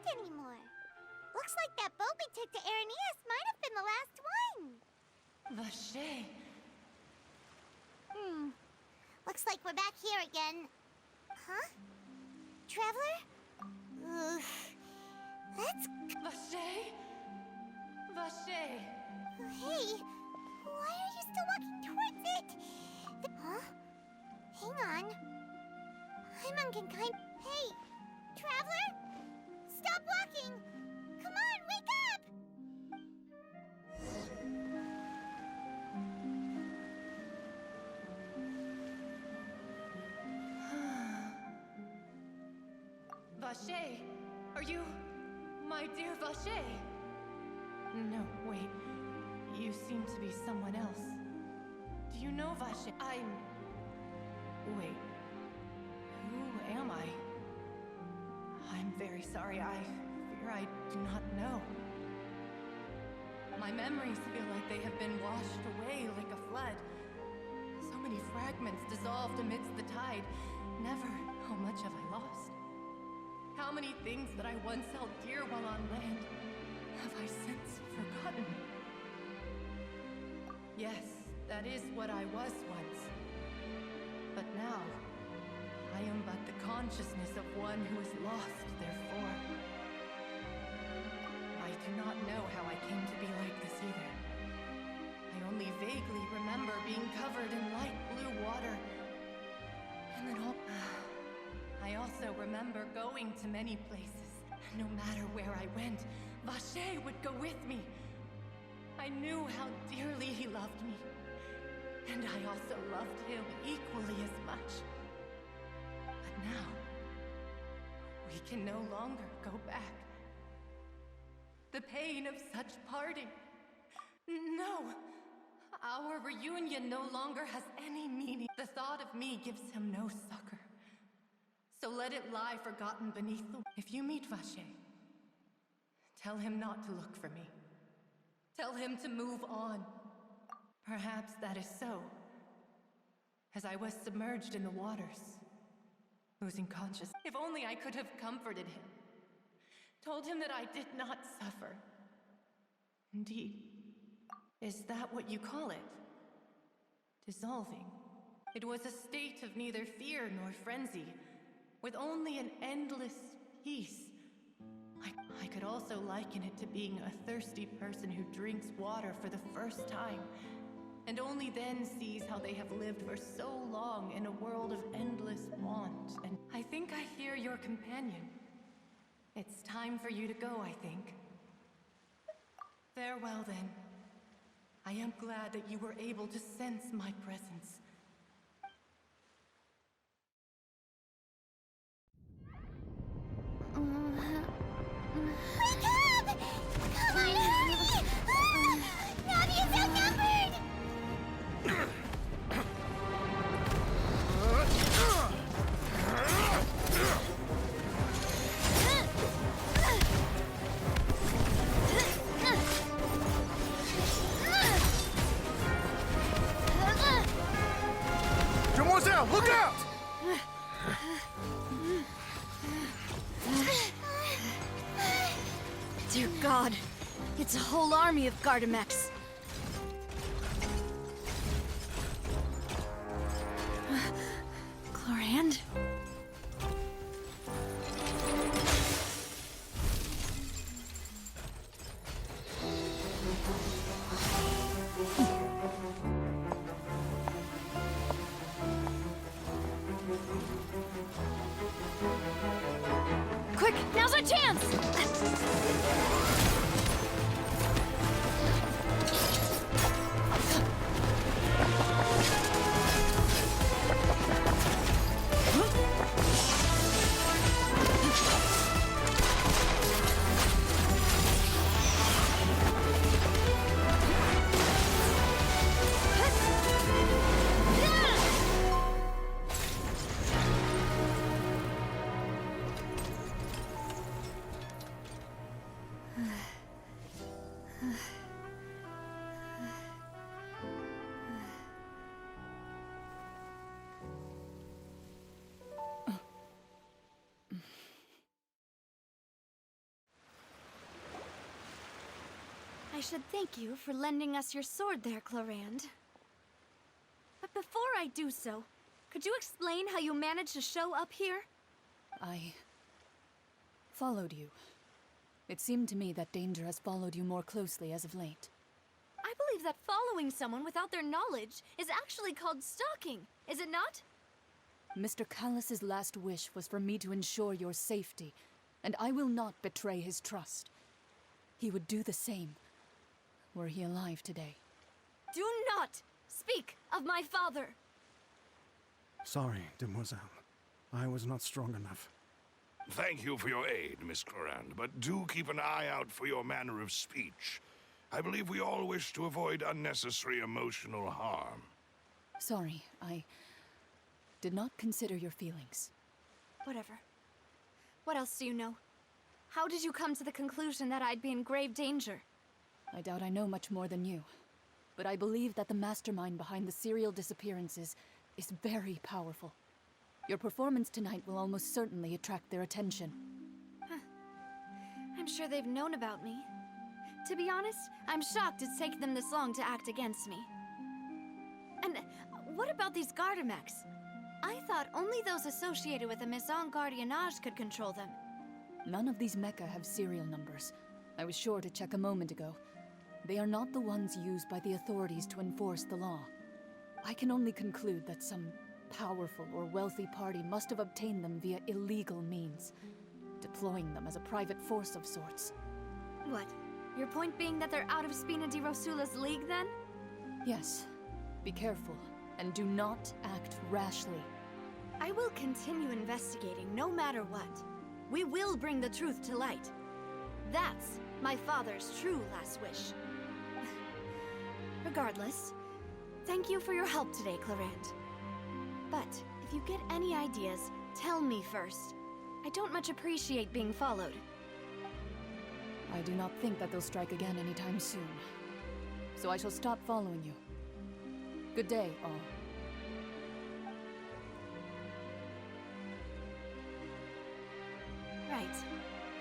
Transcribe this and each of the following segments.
land anymore. Looks like that boat we took to Araneas might have been the last one. Vache. Looks like we're back here again. Huh? Traveler? That's... Vache? Vache. Hey, why are you still walking towards it? Huh? Hang on. Paimon can kind... Hey, Traveler? Stop walking! Come on, wake up! Vache, are you my dear Vache? No, wait. You seem to be someone else. Do you know Vache? Wait. Who am I? I'm very sorry. I fear I do not know. My memories feel like they have been washed away like a flood. So many fragments dissolved amidst the tide. Never how much have I lost? How many things that I once held dear while on land have I since forgotten? Yes, that is what I was once. But now, I am but the consciousness of one who is lost, therefore. I do not know how I came to be like this either. I only vaguely remember being covered in light blue water. And then I also remember going to many places. No matter where I went, Vache would go with me. I knew how dearly he loved me. And I also loved him equally as much. But now, we can no longer go back. The pain of such parting. No! Our reunion no longer has any meaning. The thought of me gives him no succor. So let it lie forgotten beneath the... If you meet Vache, tell him not to look for me. Tell him to move on. Perhaps that is so, as I was submerged in the waters, losing consciousness. If only I could have comforted him, told him that I did not suffer. Indeed. Is that what you call it? Dissolving. It was a state of neither fear nor frenzy, with only an endless peace. I could also liken it to being a thirsty person who drinks water for the first time, and only then sees how they have lived for so long in a world of endless want. And I think I hear your companion. It's time for you to go, I think. Farewell, then. I am glad that you were able to sense my presence. Wake up! Come on, hurry! Navi is outnumbered! Demoiselle, look out! Dear God, it's a whole army of Gardamex. Chlorand? Quick, now's our chance! I should thank you for lending us your sword there, Clorand. But before I do so, could you explain how you managed to show up here? I followed you. It seemed to me that danger has followed you more closely as of late. I believe that following someone without their knowledge is actually called stalking, is it not? Mr. Callus's last wish was for me to ensure your safety, and I will not betray his trust. He would do the same, were he alive today. Do not speak of my father! Sorry, demoiselle. I was not strong enough. Thank you for your aid, Miss Clorand, but do keep an eye out for your manner of speech. I believe we all wish to avoid unnecessary emotional harm. Sorry, I did not consider your feelings. Whatever. What else do you know? How did you come to the conclusion that I'd be in grave danger? I doubt I know much more than you, but I believe that the mastermind behind the serial disappearances is very powerful. Your performance tonight will almost certainly attract their attention. I'm sure they've known about me. To be honest, I'm shocked it's taken them this long to act against me. And what about these Gardamex? I thought only those associated with the Maison Gardiennage could control them. None of these mecha have serial numbers. I was sure to check a moment ago. They are not the ones used by the authorities to enforce the law. I can only conclude that some powerful or wealthy party must have obtained them via illegal means, deploying them as a private force of sorts. What? Your point being that they're out of Spina di Rosula's league, then? Yes. Be careful, and do not act rashly. I will continue investigating no matter what. We will bring the truth to light. That's my father's true last wish. Regardless, thank you for your help today, Clorand. But if you get any ideas, tell me first. I don't much appreciate being followed. I do not think that they'll strike again anytime soon. So I shall stop following you. Good day, all. Right.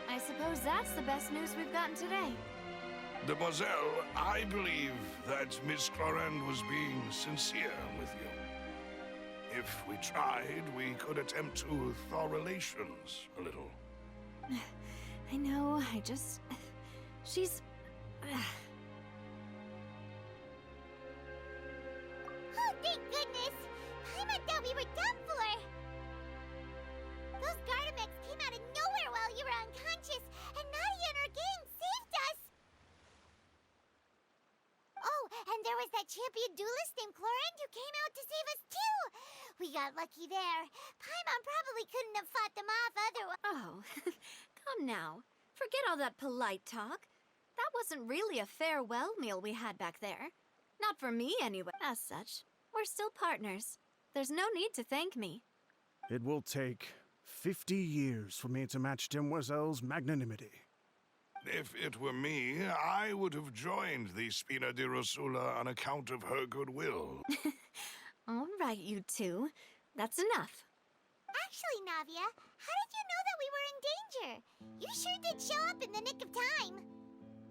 I suppose that's the best news we've gotten today. Demoiselle, I believe that Miss Clorand was being sincere with you. If we tried, we could attempt to thaw relations a little. I know, she's... Oh, thank goodness! Paimon thought we were done for! Those Gardamex came out of nowhere while you were unconscious, and Nadia and her gang saved us! Oh, and there was that champion duelist named Clorand who came out to save us too! We got lucky there. Paimon probably couldn't have fought them off otherwise. Oh, come now. Forget all that polite talk. That wasn't really a farewell meal we had back there. Not for me, anyway. As such, we're still partners. There's no need to thank me. It will take 50 years for me to match Demoiselle's magnanimity. If it were me, I would have joined the Spina di Rosula on account of her goodwill. All right, you two. That's enough. Actually, Navia, how did you know that we were in danger? You sure did show up in the nick of time.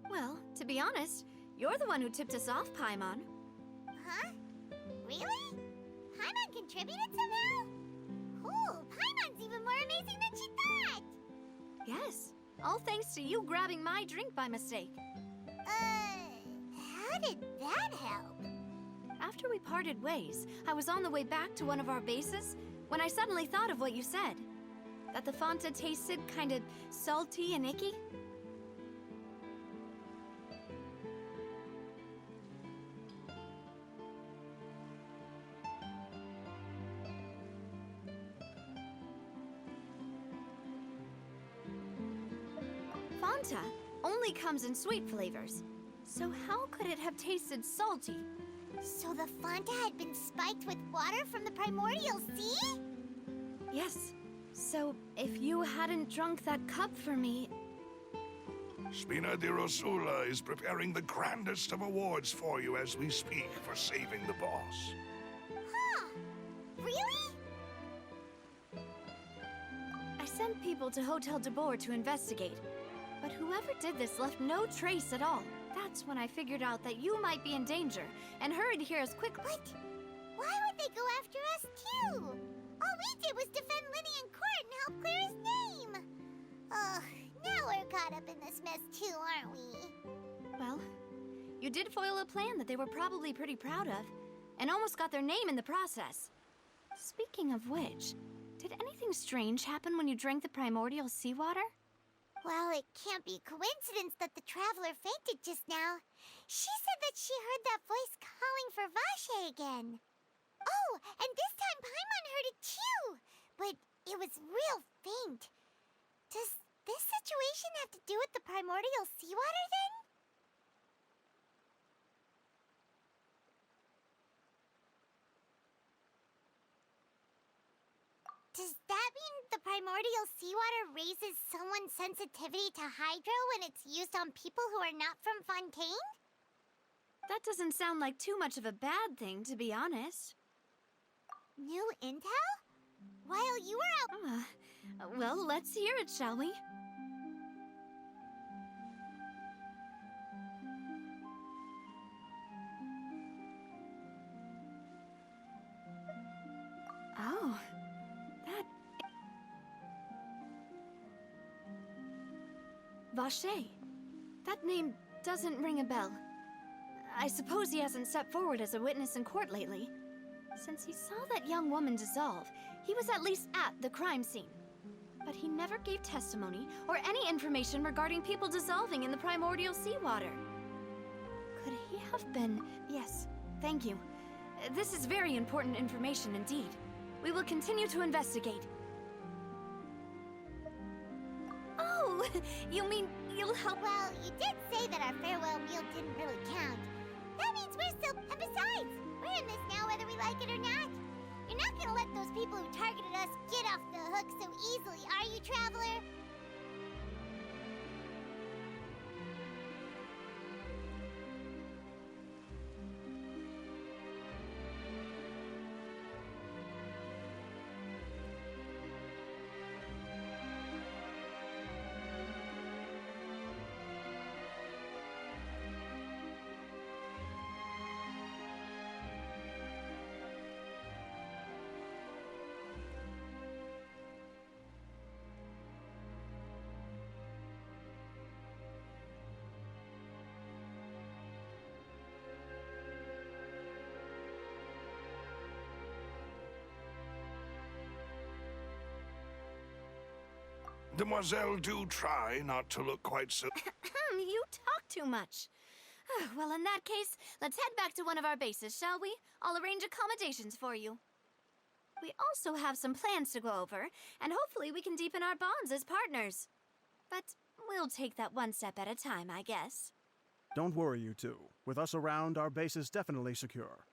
Well, to be honest, you're the one who tipped us off, Paimon. Huh? Really? Paimon contributed somehow? Cool, Paimon's even more amazing than she thought! Yes, all thanks to you grabbing my drink by mistake. How did that help? After we parted ways, I was on the way back to one of our bases when I suddenly thought of what you said. That the Fonta tasted kind of salty and icky. Fonta only comes in sweet flavors. So how could it have tasted salty? So the Fonta had been spiked with water from the primordial sea? Yes. So if you hadn't drunk that cup for me... Spina di Rosula is preparing the grandest of awards for you as we speak for saving the boss. Huh. Really? I sent people to Hotel de Boer to investigate, but whoever did this left no trace at all. That's when I figured out that you might be in danger and hurried here as quick. What? Why would they go after us too? All we did was defend Linny in court and help clear his name. Ugh, now we're caught up in this mess too, aren't we? Well, you did foil a plan that they were probably pretty proud of, and almost got their name in the process. Speaking of which, did anything strange happen when you drank the primordial seawater? Well, it can't be coincidence that the traveler fainted just now. She said that she heard that voice calling for Vache again. Oh, and this time Paimon heard it too, but it was real faint. Does this situation have to do with the primordial seawater then? Does that mean the primordial seawater raises someone's sensitivity to hydro when it's used on people who are not from Fontaine? That doesn't sound like too much of a bad thing, to be honest. New intel? While you were out... Well, let's hear it, shall we? Oh, that... Vache. That name doesn't ring a bell. I suppose he hasn't stepped forward as a witness in court lately. Since he saw that young woman dissolve, he was at least at the crime scene. But he never gave testimony or any information regarding people dissolving in the primordial seawater. Could he have been... Yes, thank you. This is very important information indeed. We will continue to investigate. Oh, you mean you'll help? Well, you did say that our farewell meal didn't really count. That means we're still... And besides, we're in this now whether we like it or not. You're not gonna let those people who targeted us get off the hook so easily, are you, Traveler? Demoiselle, do try not to look quite so... You talk too much. Well, in that case, let's head back to one of our bases, shall we? I'll arrange accommodations for you. We also have some plans to go over, and hopefully we can deepen our bonds as partners. But we'll take that one step at a time, I guess. Don't worry, you two. With us around, our base is definitely secure.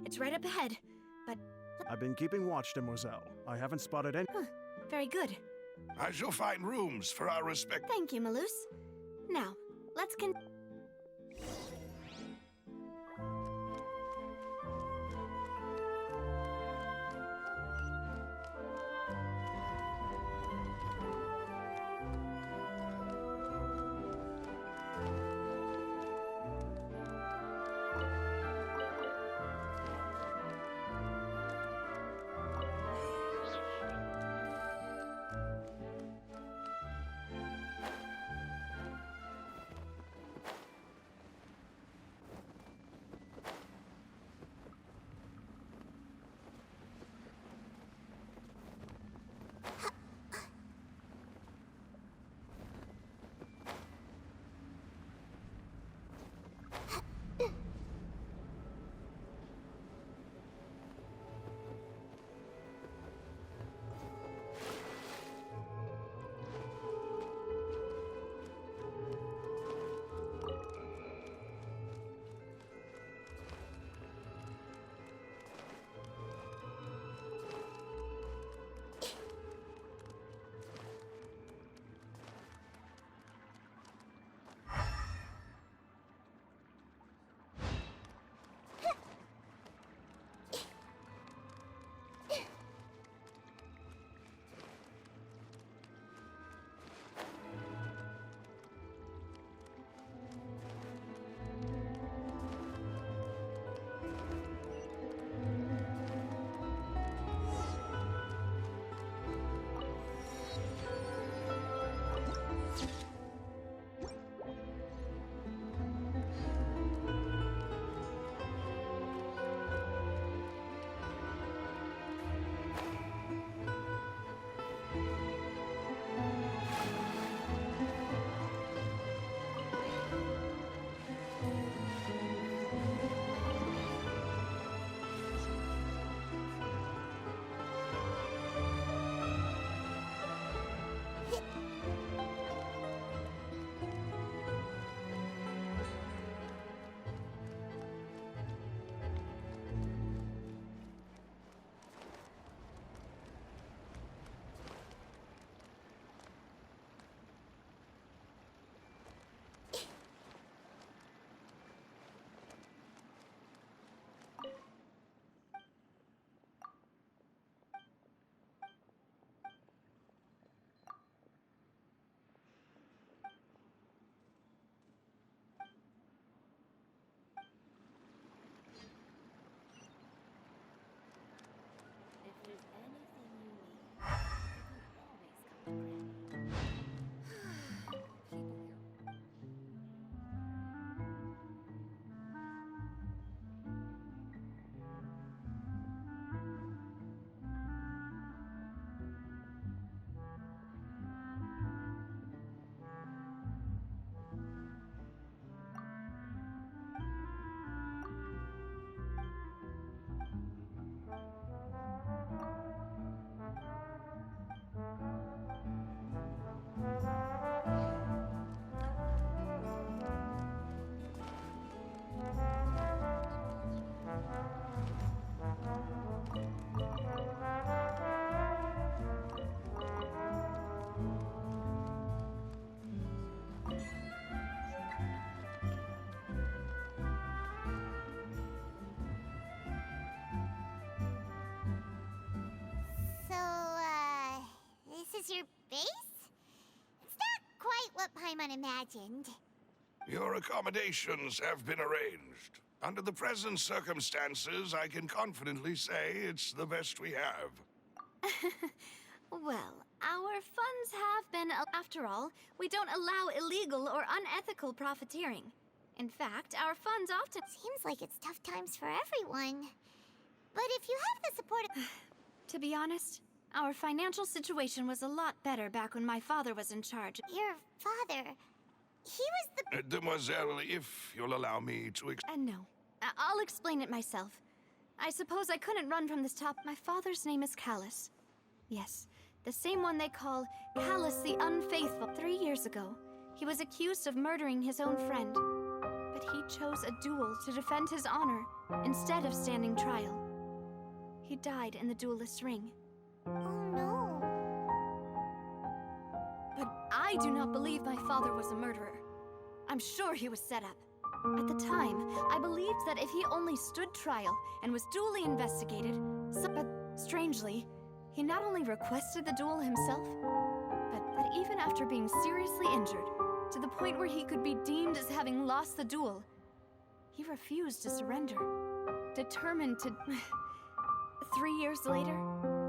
It's right up ahead, but... I've been keeping watch, Demoiselle. I haven't spotted any... Very good. I shall find rooms for our respect... Thank you, Maloose. Now, let's is your base? It's not quite what Paimon imagined. Your accommodations have been arranged. Under the present circumstances, I can confidently say it's the best we have. Well, our funds have been. After all, we don't allow illegal or unethical profiteering. In fact, our funds often. Seems like it's tough times for everyone. But if you have the support of... To be honest, our financial situation was a lot better back when my father was in charge. Your father... He was the... Demoiselle, if you'll allow me to No. I'll explain it myself. I suppose I couldn't run from this top. My father's name is Callus. Yes, the same one they call Callus the Unfaithful. 3 years ago, he was accused of murdering his own friend. But he chose a duel to defend his honor instead of standing trial. He died in the duelist's ring. Oh no. But I do not believe my father was a murderer. I'm sure he was set up. At the time, I believed that if he only stood trial and was duly investigated, but strangely, he not only requested the duel himself, but that even after being seriously injured, to the point where he could be deemed as having lost the duel, he refused to surrender, determined to... 3 years later,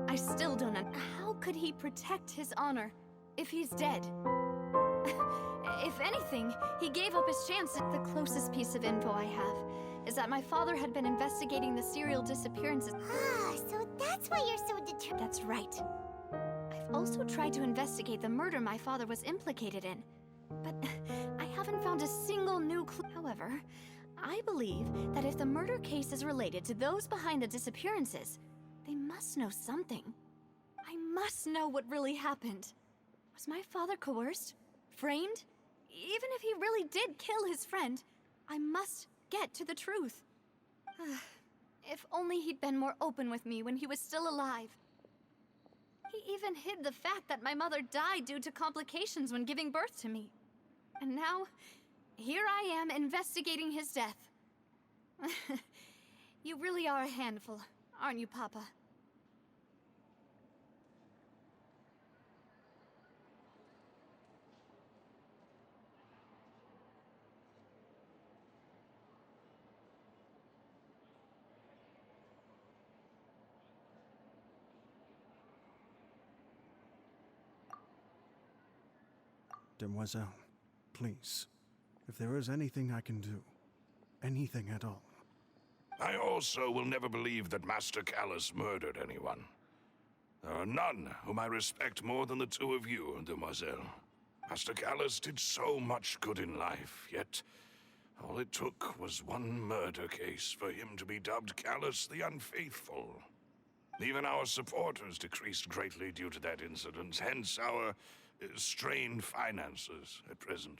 I still don't know. How could he protect his honor if he's dead? If anything, he gave up his chance. The closest piece of info I have is that my father had been investigating the serial disappearances. Ah, so that's why you're so determined. That's right. I've also tried to investigate the murder my father was implicated in, but I haven't found a single new clue. However, I believe that if the murder case is related to those behind the disappearances, they must know something. I must know what really happened. Was my father coerced? Framed? Even if he really did kill his friend, I must get to the truth. If only he'd been more open with me when he was still alive. He even hid the fact that my mother died due to complications when giving birth to me. And now, here I am investigating his death. You really are a handful, aren't you, Papa? Demoiselle, please, if there is anything I can do, anything at all. I also will never believe that Master Callus murdered anyone. There are none whom I respect more than the two of you, Demoiselle. Master Callus did so much good in life, yet all it took was one murder case for him to be dubbed Callus the Unfaithful. Even our supporters decreased greatly due to that incident, hence our strained finances at present.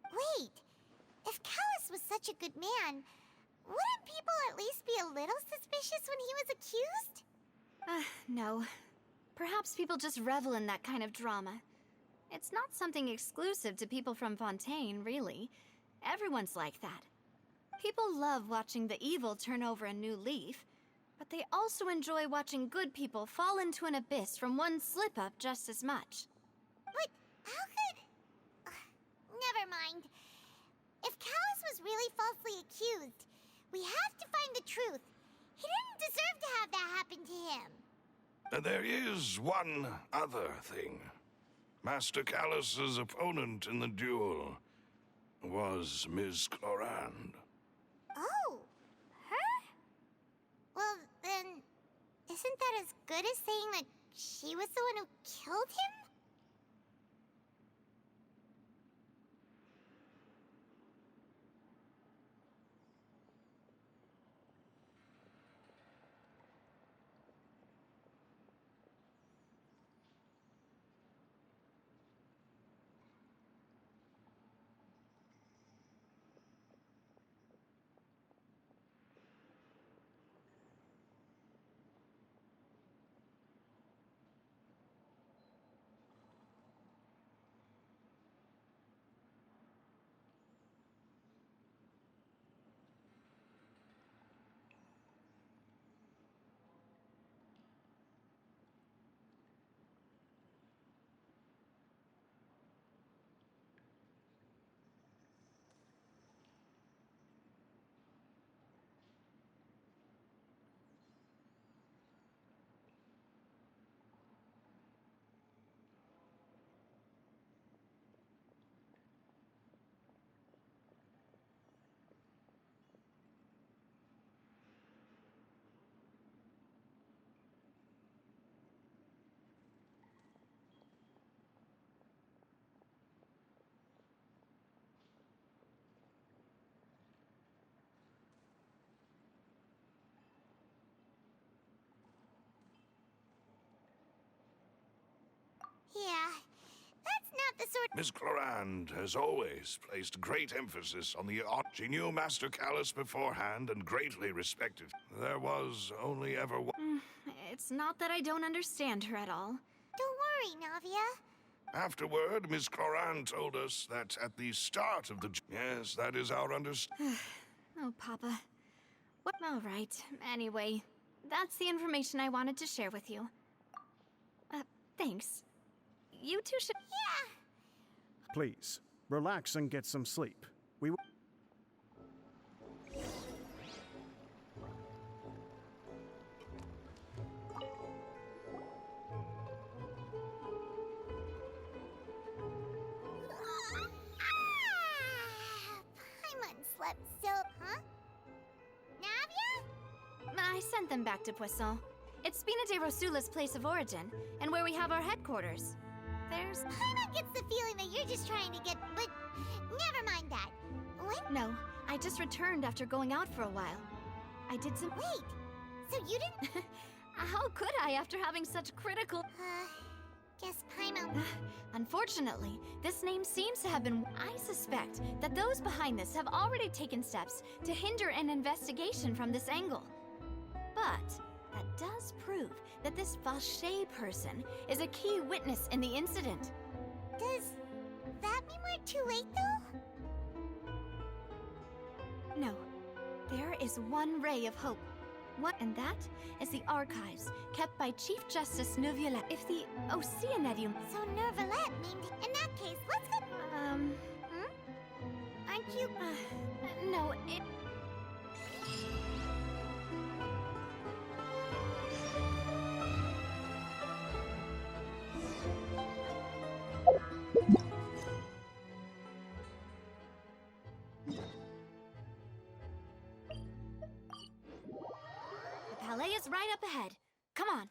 Wait, if Callus was such a good man, wouldn't people at least be a little suspicious when he was accused? No. Perhaps people just revel in that kind of drama. It's not something exclusive to people from Fontaine, really. Everyone's like that. People love watching the evil turn over a new leaf, but they also enjoy watching good people fall into an abyss from one slip-up just as much. But how could... never mind. If Callus was really falsely accused, we have to find the truth. He didn't deserve to have that happen to him. There is one other thing. Master Callus's opponent in the duel was Ms. Clorand. Oh, her? Well, then, isn't that as good as saying that she was the one who killed him? Miss Clorand has always placed great emphasis on the art. She knew Master Callus beforehand and greatly respected. There was only ever one. It's not that I don't understand her at all. Don't worry, Navia. Afterward, Miss Clorand told us that at the start of the... Yes, that is our understanding. Oh, Papa. What? All right. Anyway, that's the information I wanted to share with you. Thanks. You two should... Yeah. Please, relax and get some sleep. We will... Paimon slept so... Huh? Navia? I sent them back to Poisson. It's Spina de Rosula's place of origin, and where we have our headquarters. There's... Paimon gets the feeling that you're just trying to get... But never mind that. When... No, I just returned after going out for a while. I did some... Wait. So you didn't... How could I after having such critical... Guess Paimon... Unfortunately, this name seems to have been... I suspect that those behind this have already taken steps to hinder an investigation from this angle. But that does prove that this Vache person is a key witness in the incident. Does that mean we're too late, though? No, there is one ray of hope. What? And that is the archives kept by Chief Justice Neuvillette. If the Oceanedium... So Neuvillette means... In that case, let's go... Aren't you... No, it... The palais is right up ahead. Come on.